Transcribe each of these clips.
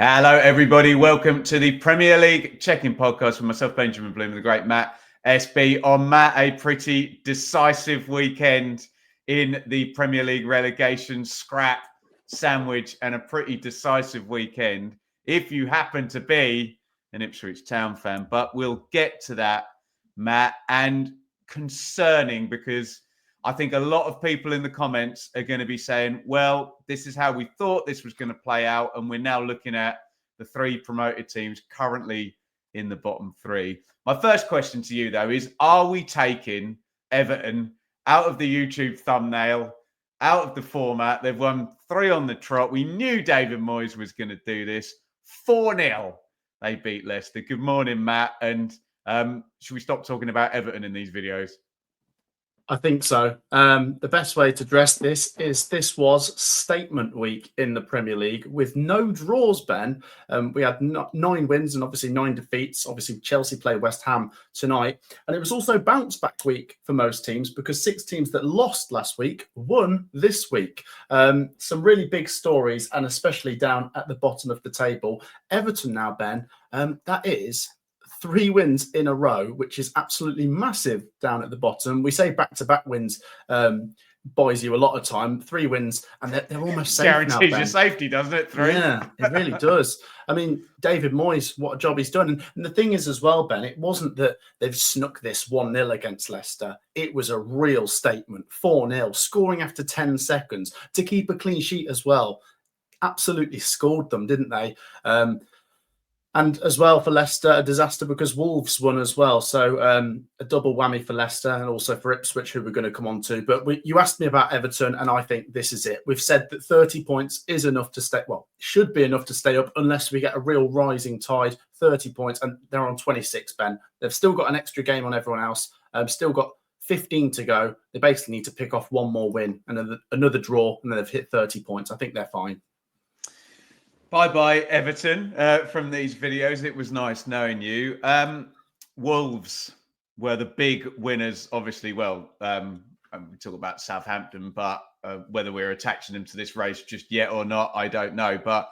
Hello, everybody. Welcome to the Premier League check-in podcast with myself, Benjamin Bloom, and the great Matt SB. On Matt, a pretty decisive weekend in the Premier League relegation scrap sandwich, and a pretty decisive weekend if you happen to be an Ipswich Town fan. But we'll get to that, Matt, and concerning because I think a lot of people in the comments are going to be saying, well, this is how we thought this was going to play out. And we're now looking at the three promoted teams currently in the bottom three. My first question to you, though, is are we taking Everton out of the YouTube thumbnail, out of the format? They've won 3 on the trot. We knew David Moyes was going to do this. 4-0. They beat Leicester. Good morning, Matt. And should we stop talking about Everton in these videos? I think so. The best way to address this is this was statement week in the Premier League with no draws, Ben. We had 9 wins and obviously 9 defeats. Obviously, Chelsea play West Ham tonight. And it was also bounce back week for most teams because 6 teams that lost last week won this week. Some really big stories, and especially down at the bottom of the table. Everton now, Ben, that is 3 wins in a row, which is absolutely massive down at the bottom. We say back-to-back wins buys you a lot of time. 3 wins, and they're almost safe Guarantees now, Ben. your safety, doesn't it? 3? Yeah, it really does. I mean, David Moyes, what a job he's done. And the thing is as well, Ben, it wasn't that they've snuck this 1-0 against Leicester. It was a real statement. 4-0, scoring after 10 seconds to keep a clean sheet as well. Absolutely scored them, didn't they? And as well for Leicester, a disaster because Wolves won as well. So a double whammy for Leicester and also for Ipswich, who we're going to come on to. But you asked me about Everton, and I think this is it. We've said that 30 points is enough to stay, well, should be enough to stay up unless we get a real rising tide. 30 points, and they're on 26, Ben. They've still got an extra game on everyone else. Still got 15 to go. They basically need to pick off one more win and another draw, and then they've hit 30 points. I think they're fine. Bye-bye, Everton, from these videos. It was nice knowing you. Wolves were the big winners, obviously. Well, we talk about Southampton, but whether we're attaching them to this race just yet or not, I don't know. But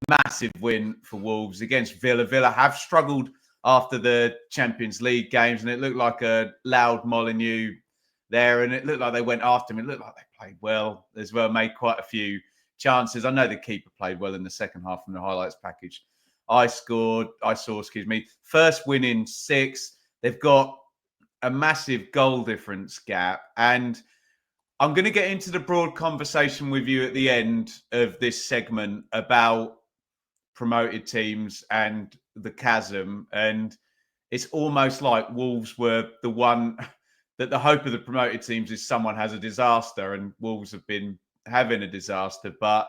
massive win for Wolves against Villa. Villa have struggled after the Champions League games, and it looked like a loud Molineux there, and it looked like they went after him. It looked like they played well as well, made quite a few chances. I know the keeper played well in the second half from the highlights package. I saw, first win in 6. They've got a massive goal difference gap. And I'm going to get into the broad conversation with you at the end of this segment about promoted teams and the chasm. And it's almost like Wolves were the one that the hope of the promoted teams is someone has a disaster, and Wolves have been having a disaster, but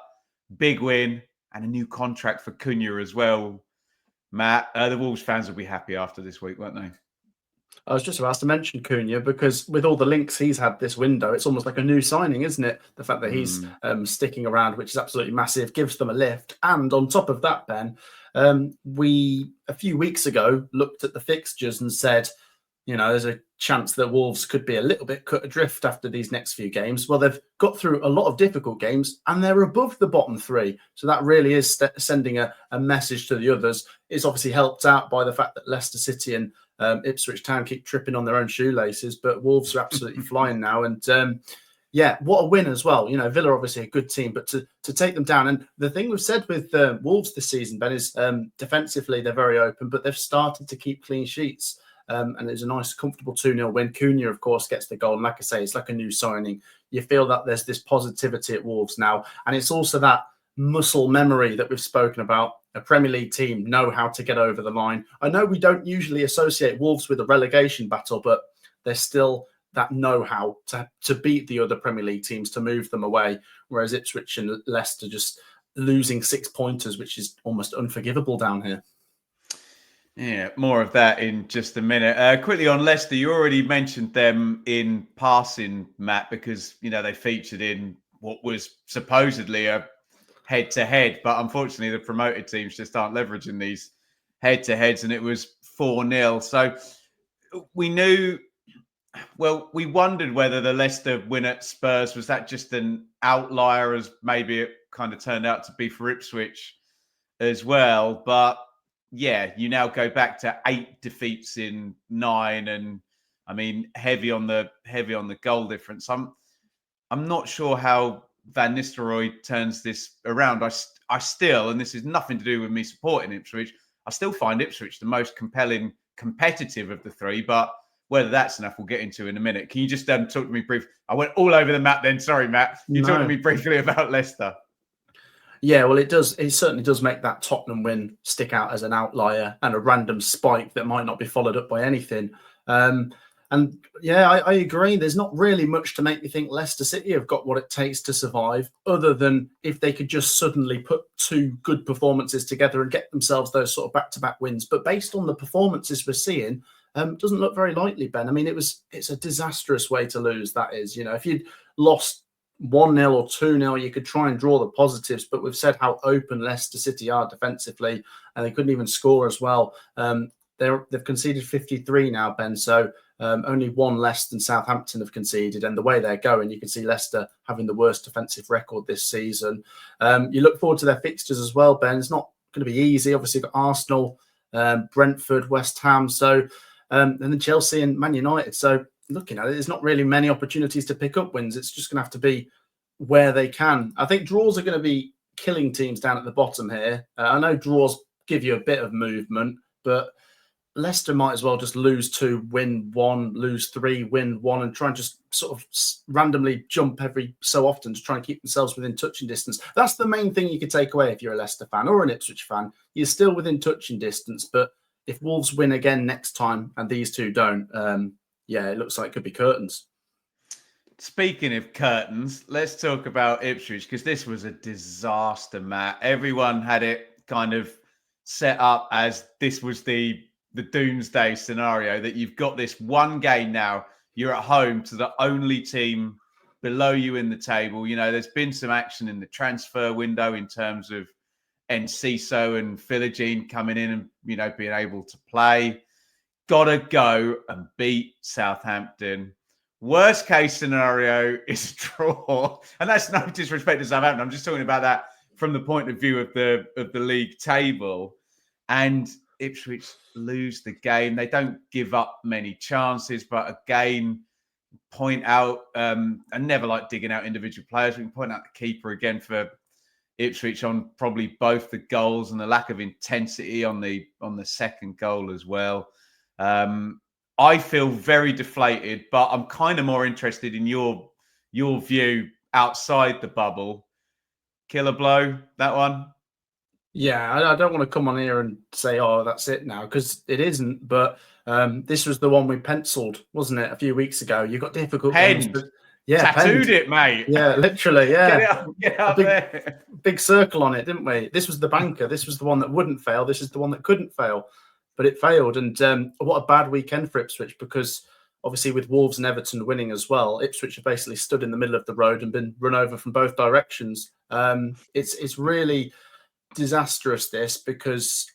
big win and a new contract for Cunha as well. Matt, the Wolves fans will be happy after this week, won't they? I was just about to mention Cunha because with all the links he's had this window, it's almost like a new signing, isn't it? The fact that he's sticking around, which is absolutely massive, gives them a lift. And on top of that, Ben, we a few weeks ago looked at the fixtures and said, you know, there's a chance that Wolves could be a little bit cut adrift after these next few games. Well, they've got through a lot of difficult games and they're above the bottom 3. So that really is sending a message to the others. It's obviously helped out by the fact that Leicester City and Ipswich Town keep tripping on their own shoelaces, but Wolves are absolutely flying now. And yeah, what a win as well. You know, Villa are obviously a good team, but to take them down. And the thing we've said with Wolves this season, Ben, is defensively they're very open, but they've started to keep clean sheets. And it's a nice, comfortable 2-0 win. Cunha, of course, gets the goal. And like I say, it's like a new signing. You feel that there's this positivity at Wolves now. And it's also that muscle memory that we've spoken about. A Premier League team know how to get over the line. I know we don't usually associate Wolves with a relegation battle, but there's still that know-how to beat the other Premier League teams, to move them away. Whereas Ipswich and Leicester just losing 6-pointers, which is almost unforgivable down here. Yeah, more of that in just a minute. Quickly on Leicester, you already mentioned them in passing, Matt, because, you know, they featured in what was supposedly a head-to-head, but unfortunately the promoted teams just aren't leveraging these head-to-heads, and it was 4-0. So we knew, well, we wondered whether the Leicester win at Spurs, was that just an outlier, as maybe it kind of turned out to be for Ipswich as well. But yeah, you now go back to 8 defeats in 9, and I mean heavy on the goal difference. I'm not sure how Van Nistelrooy turns this around. I still, and this is nothing to do with me supporting Ipswich, I still find Ipswich the most compelling, competitive of the 3. But whether that's enough, we'll get into in a minute. Can you just talk to me briefly? I went all over the map then. Sorry, Matt. You talk to me briefly about Leicester. Yeah, well, it does. It certainly does make that Tottenham win stick out as an outlier and a random spike that might not be followed up by anything. And yeah, I agree. There's not really much to make me think Leicester City have got what it takes to survive, other than if they could just suddenly put 2 good performances together and get themselves those sort of back-to-back wins. But based on the performances we're seeing, it doesn't look very likely, Ben. I mean, it's a disastrous way to lose, that is. If you'd lost 1-0 or 2-0, you could try and draw the positives, but we've said how open Leicester City are defensively, and they couldn't even score as well. They've conceded 53 now, Ben, so only 1 less than Southampton have conceded, and the way they're going, you can see Leicester having the worst defensive record this season. You look forward to their fixtures as well, Ben. It's not going to be easy. Obviously, you've got Arsenal, Brentford, West Ham, and then Chelsea and Man United. So looking at it, there's not really many opportunities to pick up wins. It's just going to have to be where they can. I think draws are going to be killing teams down at the bottom here. I know draws give you a bit of movement, but Leicester might as well just lose 2, win 1, lose 3, win 1, and try and just sort of randomly jump every so often to try and keep themselves within touching distance. That's the main thing you could take away if you're a Leicester fan or an Ipswich fan. You're still within touching distance, but if Wolves win again next time and these 2 don't, yeah, it looks like it could be curtains. Speaking of curtains, let's talk about Ipswich, because this was a disaster, Matt. Everyone had it kind of set up as this was the doomsday scenario, that you've got this one game now. You're at home to the only team below you in the table. There's been some action in the transfer window in terms of Enciso and Philogene coming in and, being able to play. Gotta go and beat Southampton. Worst case scenario is a draw, and that's no disrespect to Southampton. I'm just talking about that from the point of view of the league table. And Ipswich lose the game. They don't give up many chances, but again, point out, I never like digging out individual players. We can point out the keeper again for Ipswich on probably both the goals and the lack of intensity on the second goal as well. I feel very deflated, but I'm kind of more interested in your view outside the bubble. Killer blow, that one? Yeah, I don't want to come on here and say, oh, that's it now, because it isn't. But this was the one we penciled, wasn't it, a few weeks ago? You got difficult games. Yeah, tattooed it, mate. Yeah, literally, yeah. Get out there. Big circle on it, didn't we? This was the banker. This was the one that wouldn't fail. This is the one that couldn't fail. But it failed. And what a bad weekend for Ipswich, because obviously with Wolves and Everton winning as well, Ipswich have basically stood in the middle of the road and been run over from both directions. It's really disastrous, this, because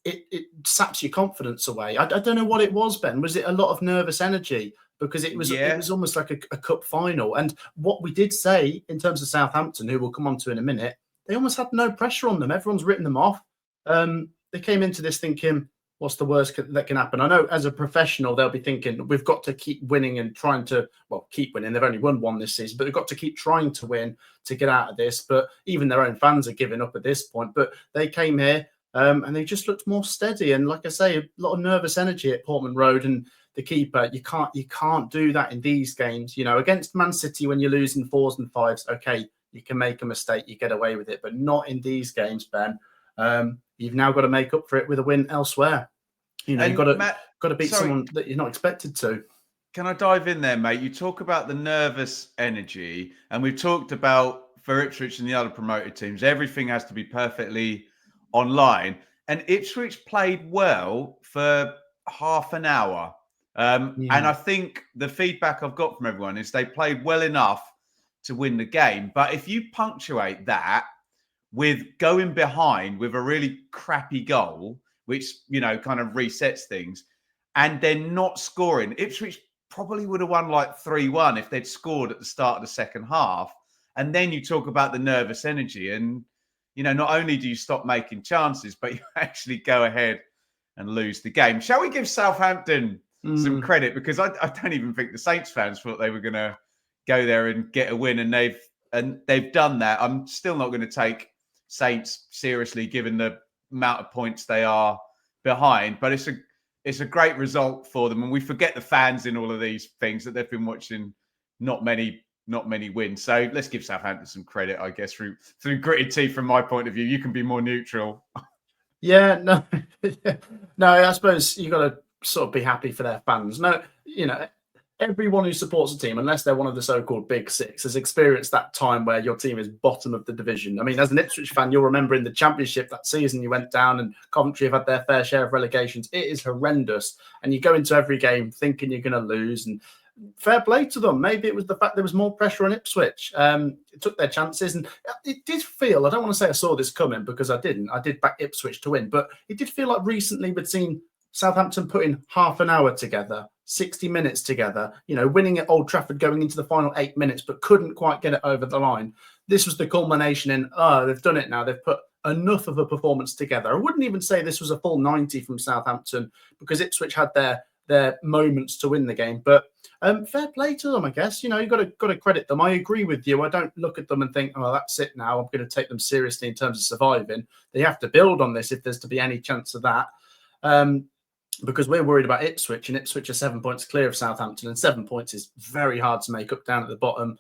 it saps your confidence away. I don't know what it was, Ben. Was it a lot of nervous energy? Because it was almost like a cup final. And what we did say in terms of Southampton, who we'll come on to in a minute, they almost had no pressure on them. Everyone's written them off. They came into this thinking, what's the worst that can happen? I know as a professional, they'll be thinking, we've got to keep winning and trying to, keep winning. They've only won 1 this season, but they've got to keep trying to win to get out of this. But even their own fans are giving up at this point. But they came here and they just looked more steady. And like I say, a lot of nervous energy at Portman Road. And the keeper, you can't do that in these games. Against Man City, when you're losing 4s and 5s, okay, you can make a mistake, you get away with it, but not in these games, Ben. You've now got to make up for it with a win elsewhere. You've got to beat someone that you're not expected to. Can I dive in there, mate? You talk about the nervous energy, and we've talked about for Ipswich and the other promoted teams, everything has to be perfectly online. And Ipswich played well for half an hour. And I think the feedback I've got from everyone is they played well enough to win the game. But if you punctuate that with going behind with a really crappy goal, which, kind of resets things, and then not scoring, Ipswich probably would have won like 3-1 if they'd scored at the start of the second half. And then you talk about the nervous energy, and, not only do you stop making chances, but you actually go ahead and lose the game. Shall we give Southampton some credit? Because I don't even think the Saints fans thought they were going to go there and get a win, and they've done that. I'm still not going to take Saints seriously, given the amount of points they are behind, but it's a great result for them. And we forget the fans in all of these things, that they've been watching not many wins. So let's give Southampton some credit, I guess, through gritted teeth. From my point of view, you can be more neutral. Yeah, no, no. I suppose you got to sort of be happy for their fans. No, everyone who supports a team, unless they're one of the so-called big six, has experienced that time where your team is bottom of the division. I mean, as an Ipswich fan, you'll remember in the Championship that season you went down, and Coventry have had their fair share of relegations. It is horrendous, and you go into every game thinking you're going to lose. And fair play to them. Maybe it was the fact there was more pressure on Ipswich. It took their chances, and it did feel, I don't want to say I saw this coming, because I didn't. I did back Ipswich to win, but it did feel like recently we'd seen Southampton put in half an hour together, 60 minutes together, winning at Old Trafford going into the final 8 minutes, but couldn't quite get it over the line. This was the culmination in, they've done it now. They've put enough of a performance together. I wouldn't even say this was a full 90 from Southampton, because Ipswich had their moments to win the game. But fair play to them, I guess. You've got to credit them. I agree with you. I don't look at them and think, oh, that's it now, I'm going to take them seriously in terms of surviving. They have to build on this if there's to be any chance of that. Because we're worried about Ipswich, and Ipswich are 7 points clear of Southampton, and 7 points is very hard to make up down at the bottom.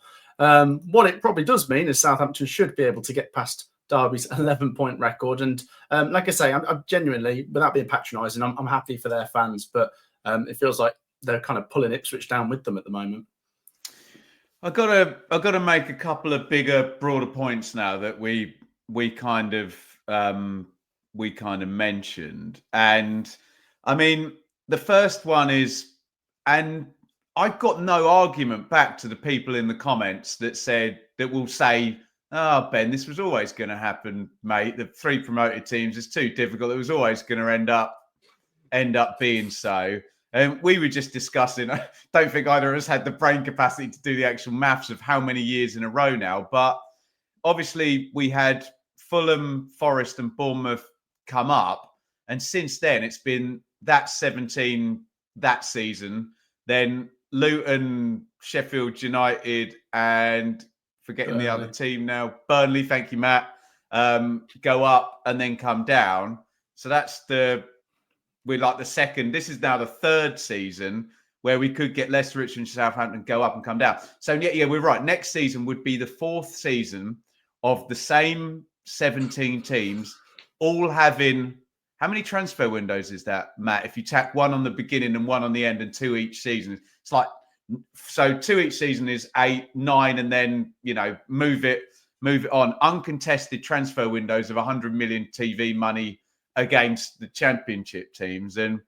What it probably does mean is Southampton should be able to get past Derby's 11-point record. And like I say, I'm genuinely, without being patronising, I'm happy for their fans, but it feels like they're kind of pulling Ipswich down with them at the moment. I've got to make a couple of bigger, broader points now that we kind of mentioned. And I mean, the first one is, and I've got no argument back to the people in the comments that will say, oh, Ben, this was always going to happen, mate. The 3 promoted teams is too difficult. It was always going to end up being so. And we were just discussing, I don't think either of us had the brain capacity to do the actual maths of how many years in a row now. But obviously we had Fulham, Forest and Bournemouth come up. And since then, it's been that 17 that season, then Luton, Sheffield United, and forgetting the other team now, Burnley, thank you, Matt, go up and then come down. So we're like the second, this is now the third season where we could get Leicester, Ipswich and Southampton go up and come down. So yeah, we're right. Next season would be the 4th season of the same 17 teams, all having, how many transfer windows is that, Matt? If you tack one on the beginning and one on the end and 2 each season, it's like, so 2 each season is 8, 9, and then, move it on. Uncontested transfer windows of 100 million TV money against the Championship teams. And,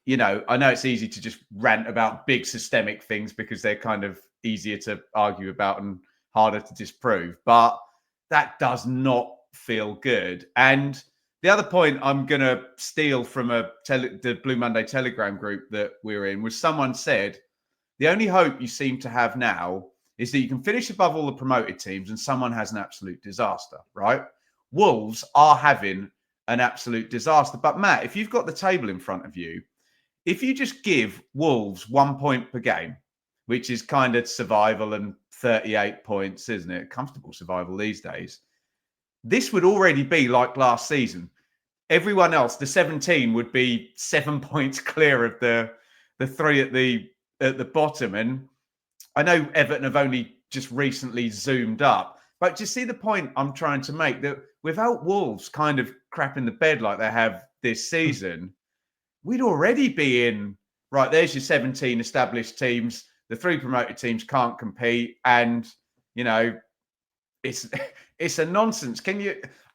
I know it's easy to just rant about big systemic things because they're kind of easier to argue about and harder to disprove, but that does not feel good. And the other point I'm going to steal from the Blue Monday Telegram group that we're in was someone said, the only hope you seem to have now is that you can finish above all the promoted teams and someone has an absolute disaster, right? Wolves are having an absolute disaster. But Matt, if you've got the table in front of you, if you just give Wolves 1 point per game, which is kind of survival and 38 points, isn't it? Comfortable survival these days. This would already be like last season. Everyone else, the 17, would be 7 points clear of the 3 at the bottom. And I know Everton have only just recently zoomed up, but do you see the point I'm trying to make? That without Wolves kind of crapping the bed like they have this season, we'd already be in, right, there's your 17 established teams. The 3 promoted teams can't compete. And, it's a nonsense.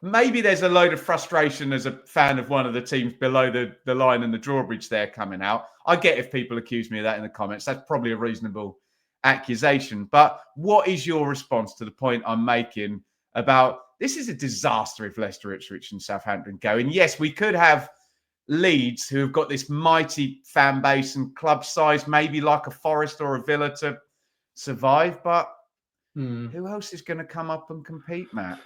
Maybe there's a load of frustration as a fan of one of the teams below the line and the drawbridge there coming out. I get if people accuse me of that in the comments. That's probably a reasonable accusation. But what is your response to the point I'm making about this is a disaster if Leicester, Ipswich and Southampton go? And yes, we could have Leeds who have got this mighty fan base and club size, maybe like a Forest or a Villa to survive. But who else is going to come up and compete, Matt?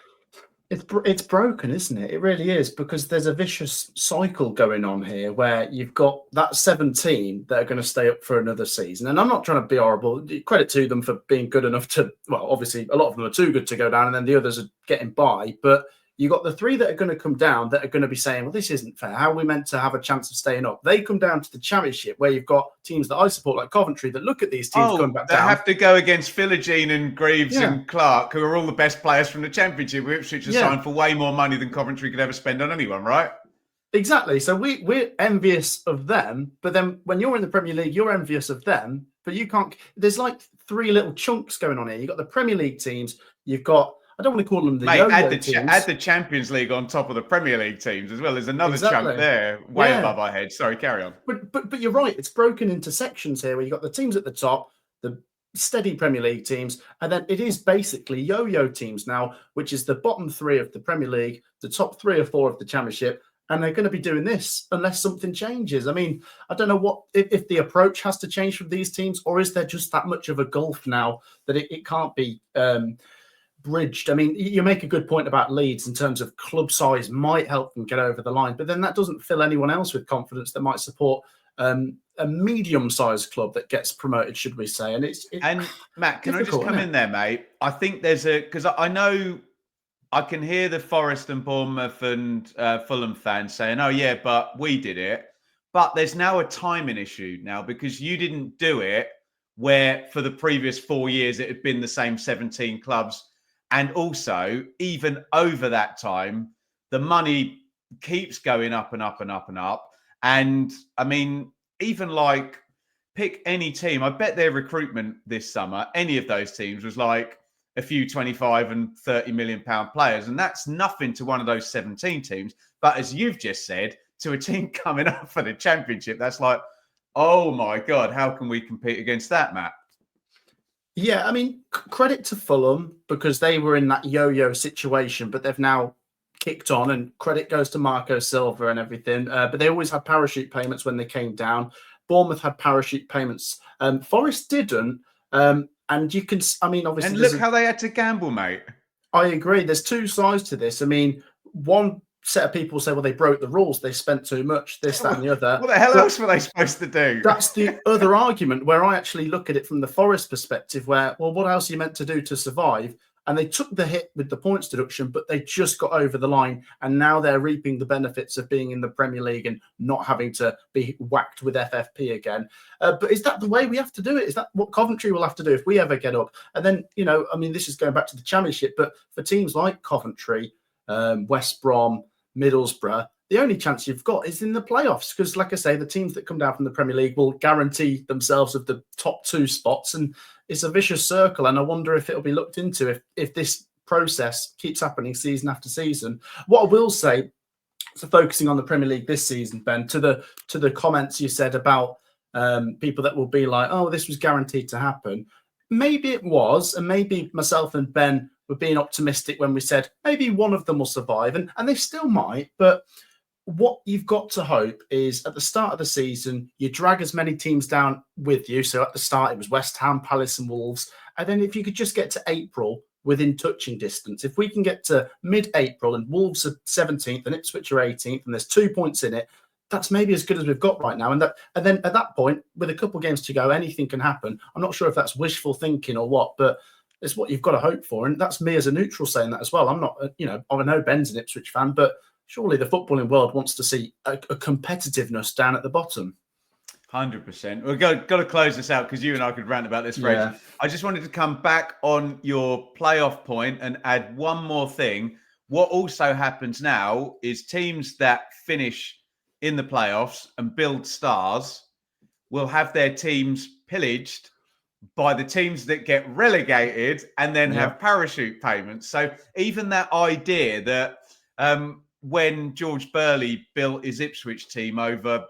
It's broken, isn't it? It really is, because there's a vicious cycle going on here where you've got that 17 that are going to stay up for another season. And I'm not trying to be horrible. Credit to them for being good enough to, well, obviously a lot of them are too good to go down, and then the others are getting by. But you've got the three that are going to come down that are going to be saying, well, this isn't fair. How are we meant to have a chance of staying up? They come down to the Championship where you've got teams that I support, like Coventry, that look at these teams coming back down. They have to go against Philogene and Greaves and Clark, who are all the best players from the Championship, which are signed for way more money than Coventry could ever spend on anyone, right? Exactly. So we're envious of them, but then when you're in the Premier League, you're envious of them, but you can't. There's like three little chunks going on here. You've got the Premier League teams, you've got, I don't want to call them the yo-yo teams. Add the Champions League on top of the Premier League teams as well. There's another chunk there, way above our heads. Sorry, carry on. But you're right. It's broken into sections here where you've got the teams at the top, the steady Premier League teams, and then it is basically yo-yo teams now, which is the bottom three of the Premier League, the top 3 or 4 of the Championship, and they're going to be doing this unless something changes. I mean, I don't know what if the approach has to change from these teams, or is there just that much of a gulf now that it can't be bridged? I mean, you make a good point about Leeds in terms of club size might help them get over the line, but then that doesn't fill anyone else with confidence that might support a medium-sized club that gets promoted, should we say? And Matt, can I just come in there, mate? I think there's because I know I can hear the Forest and Bournemouth and Fulham fans saying, "Oh yeah, but we did it." But there's now a timing issue now, because you didn't do it where for the previous 4 years it had been the same 17 clubs. And also, even over that time, the money keeps going up and up and up and up. And I mean, even like pick any team, I bet their recruitment this summer, any of those teams was like a few 25 and 30 million pound players. And that's nothing to one of those 17 teams. But as you've just said, to a team coming up for the Championship, that's like, oh my God, how can we compete against that, Matt? Yeah, I mean, credit to Fulham because they were in that yo-yo situation, but they've now kicked on, and credit goes to Marco Silva and everything. But they always had parachute payments when they came down. Bournemouth had parachute payments. Forest didn't. And you can, I mean, obviously. And look how they had to gamble, mate. I agree. There's two sides to this. I mean, one set of people say, well, they broke the rules. They spent too much, this, that, and the other. What the hell else were they supposed to do? That's the other argument where I actually look at it from the Forest perspective where, well, what else are you meant to do to survive? And they took the hit with the points deduction, but they just got over the line. And now they're reaping the benefits of being in the Premier League and not having to be whacked with FFP again. But is that the way we have to do it? Is that what Coventry will have to do if we ever get up? And then, you know, I mean, this is going back to the Championship, but for teams like Coventry, West Brom, Middlesbrough, the only chance you've got is in the playoffs because, like I say, the teams that come down from the Premier League will guarantee themselves of the top 2 spots, and it's a vicious circle. And I wonder if it'll be looked into if this process keeps happening season after season. What I will say, so focusing on the Premier League this season, Ben, to the comments you said about people that will be like, oh, this was guaranteed to happen. Maybe it was, and maybe myself and Ben were being optimistic when we said maybe one of them will survive, and they still might. But what you've got to hope is at the start of the season, you drag as many teams down with you. So at the start, it was West Ham, Palace and Wolves. And then if you could just get to April within touching distance, if we can get to mid-April and Wolves are 17th and Ipswich are 18th and there's 2 points in it, that's maybe as good as we've got right now. And then at that point, with a couple of games to go, anything can happen. I'm not sure if that's wishful thinking or what, but it's what you've got to hope for. And that's me as a neutral saying that as well. I'm not, I know Ben's an Ipswich fan, but surely the footballing world wants to see a competitiveness down at the bottom. 100%. We've got to close this out because you and I could rant about this for ages. I just wanted to come back on your playoff point and add one more thing. What also happens now is teams that finish in the playoffs and build stars will have their teams pillaged by the teams that get relegated and then have parachute payments. So even that idea that when George Burley built his Ipswich team over,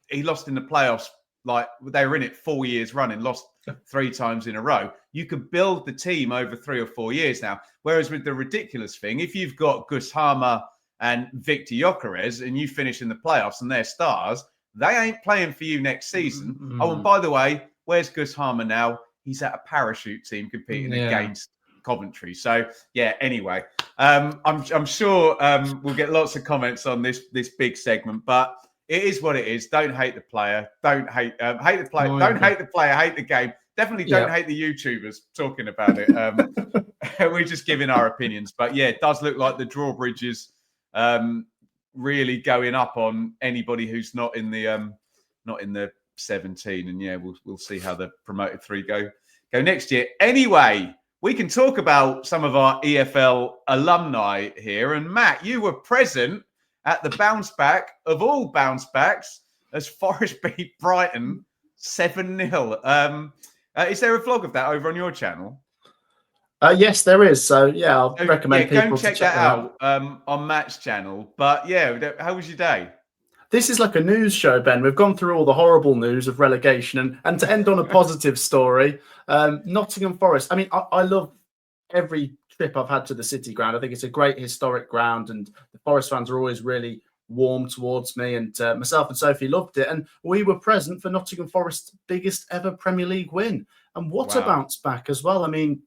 he lost in the playoffs, like they were in it 4 years running, lost 3 times in a row. You could build the team over 3 or 4 years now. Whereas with the ridiculous thing, if you've got Gus Harmer and Victor Gyökeres and you finish in the playoffs and they're stars, they ain't playing for you next season. Oh, and by the way, where's Gus Harmer now? He's at a parachute team competing against Coventry. So yeah. Anyway, I'm sure we'll get lots of comments on this big segment, but it is what it is. Don't hate the player. Don't hate the player. No, Don't hate the player. Hate the game. Definitely don't hate the YouTubers talking about it. We're just giving our opinions, but yeah, it does look like the drawbridge is really going up on anybody who's not in the 17. And yeah, we'll see how the promoted 3 go next year. Anyway, we can talk about some of our EFL alumni here. And Matt, you were present at the bounce back of all bounce backs as Forest beat Brighton 7-0. Is there a vlog of that over on your channel? Yes, there is. So yeah, I'll recommend go people and check to that out on Matt's channel. But yeah, how was your day? This is like a news show, Ben. We've gone through all the horrible news of relegation, and to end on a positive story, Nottingham Forest. I mean, I love every trip I've had to the City Ground. I think it's a great historic ground, and the Forest fans are always really warm towards me. And myself and Sophie loved it, and we were present for Nottingham Forest's biggest ever Premier League win. And what a bounce back as well. I mean,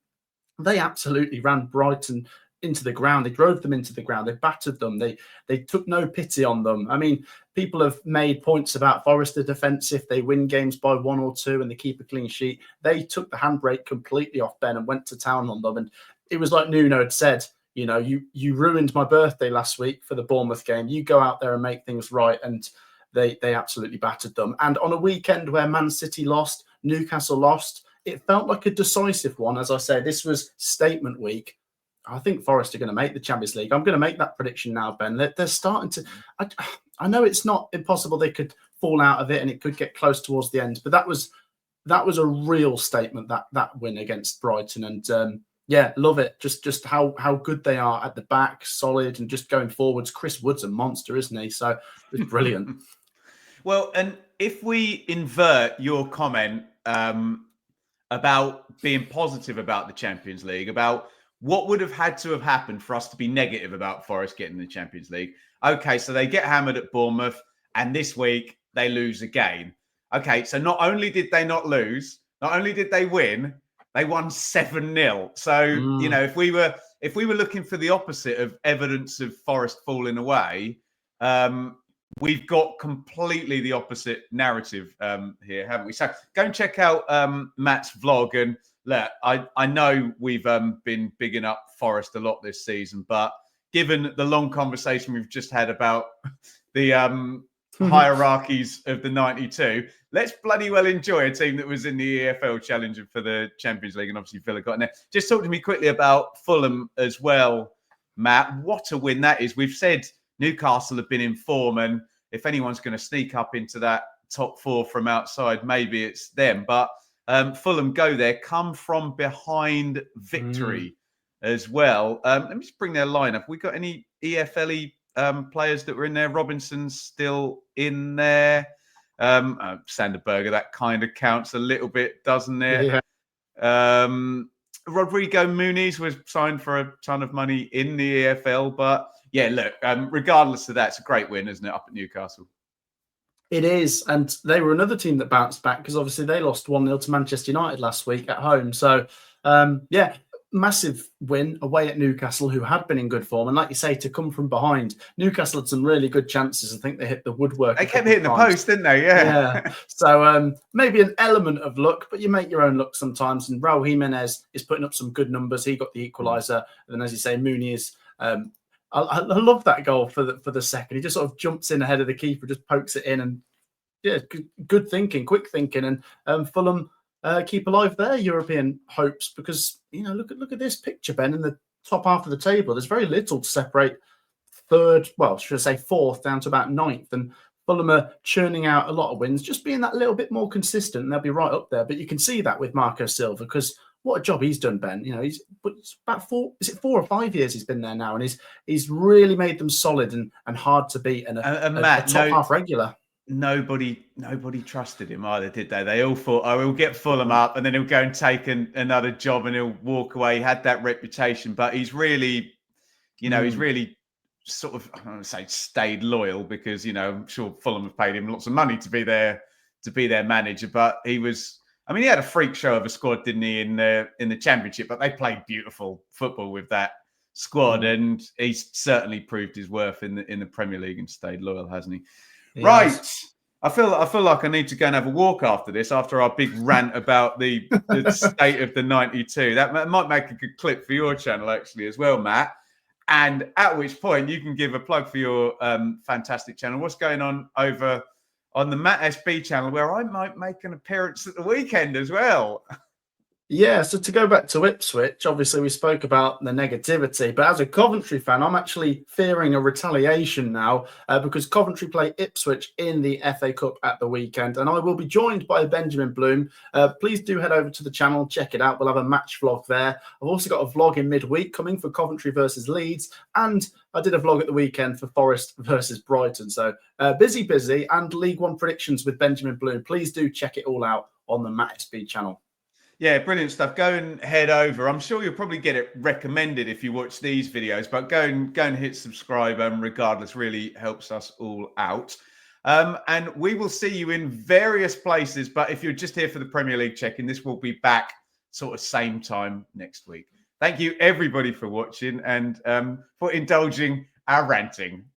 they absolutely ran Brighton into the ground. They drove them into the ground. They battered them. They took no pity on them. I mean, people have made points about Forest are defensive. They win games by 1 or 2 and they keep a clean sheet. They took the handbrake completely off, Ben, and went to town on them. And it was like Nuno had said, you know, you ruined my birthday last week for the Bournemouth game. You go out there and make things right. And they absolutely battered them. And on a weekend where Man City lost, Newcastle lost, it felt like a decisive one. As I say, this was statement week. I think Forest are going to make the Champions League. I'm going to make that prediction now, Ben. They're starting to. I know it's not impossible they could fall out of it and it could get close towards the end, but that was a real statement, that win against Brighton. And yeah, love it. Just how good they are at the back, solid, and just going forwards. Chris Wood's a monster, isn't he? So it's brilliant. Well, and if we invert your comment about being positive about the Champions League, about what would have had to have happened for us to be negative about Forest getting the Champions League. Okay, so they get hammered at Bournemouth, and this week they lose again. Okay, so not only did they not lose, not only did they win, they won 7-0. So, you know, if we were looking for the opposite of evidence of Forest falling away, we've got completely the opposite narrative here, haven't we? So go and check out Matt's vlog. And look, I know we've been bigging up Forest a lot this season, but given the long conversation we've just had about the hierarchies of the 92, let's bloody well enjoy a team that was in the EFL challenging for the Champions League, and obviously Villa got in there. Just talk to me quickly about Fulham as well, Matt. What a win that is. We've said Newcastle have been in form, and if anyone's going to sneak up into that top 4 from outside, maybe it's them. But Fulham go there, come from behind victory as well. Let me just bring their lineup. We got any EFL players that were in there? Robinson's still in there. Sanderberger, that kind of counts a little bit, doesn't it? Yeah. Rodrigo Muniz was signed for a ton of money in the EFL, but yeah, look, regardless of that, it's a great win, isn't it, up at Newcastle? It is, and they were another team that bounced back because obviously they lost 1-0 to Manchester United last week at home. So, yeah, massive win away at Newcastle, who had been in good form. And like you say, to come from behind, Newcastle had some really good chances. I think they hit the woodwork. They kept hitting the post, didn't they? Yeah. So maybe an element of luck, but you make your own luck sometimes. And Raul Jimenez is putting up some good numbers. He got the equaliser. And then, as you say, Muniz. I love that goal for the second. He just sort of jumps in ahead of the keeper, just pokes it in, and yeah, good thinking, quick thinking. And Fulham keep alive their European hopes because, you know, look at this picture, Ben, in the top half of the table. There's very little to separate fourth down to about 9th. And Fulham are churning out a lot of wins, just being that little bit more consistent, and they'll be right up there. But you can see that with Marco Silva because what a job he's done, Ben. You know, it's about 4 or 5 years he's been there now, and he's really made them solid and hard to beat and Matt, a top half regular. Nobody trusted him either, did they? They all thought, oh, he'll get Fulham up and then he'll go and take another job and he'll walk away. He had that reputation, but he's really, you know, he's really sort of, I don't want to say stayed loyal because, you know, I'm sure Fulham have paid him lots of money to be their manager, but he was, I mean, he had a freak show of a squad, didn't he, in the Championship? But they played beautiful football with that squad, and he's certainly proved his worth in the Premier League and stayed loyal, hasn't he? Right. I feel like I need to go and have a walk after this, after our big rant about the state of the 92. That might make a good clip for your channel, actually, as well, Matt. And at which point you can give a plug for your fantastic channel. What's going on over on the Matt SB channel, where I might make an appearance at the weekend as well? Yeah, so to go back to Ipswich, obviously we spoke about the negativity, but as a Coventry fan, I'm actually fearing a retaliation now because Coventry play Ipswich in the FA Cup at the weekend, and I will be joined by Benjamin Bloom. Please do head over to the channel, check it out. We'll have a match vlog there. I've also got a vlog in midweek coming for Coventry versus Leeds, and I did a vlog at the weekend for Forest versus Brighton. So busy, and League One predictions with Benjamin Bloom. Please do check it all out on the Matt SB channel. Yeah, brilliant stuff. Go and head over. I'm sure you'll probably get it recommended if you watch these videos, but go and hit subscribe. Regardless, really helps us all out. And we will see you in various places. But if you're just here for the Premier League check-in, this will be back sort of same time next week. Thank you, everybody, for watching and for indulging our ranting.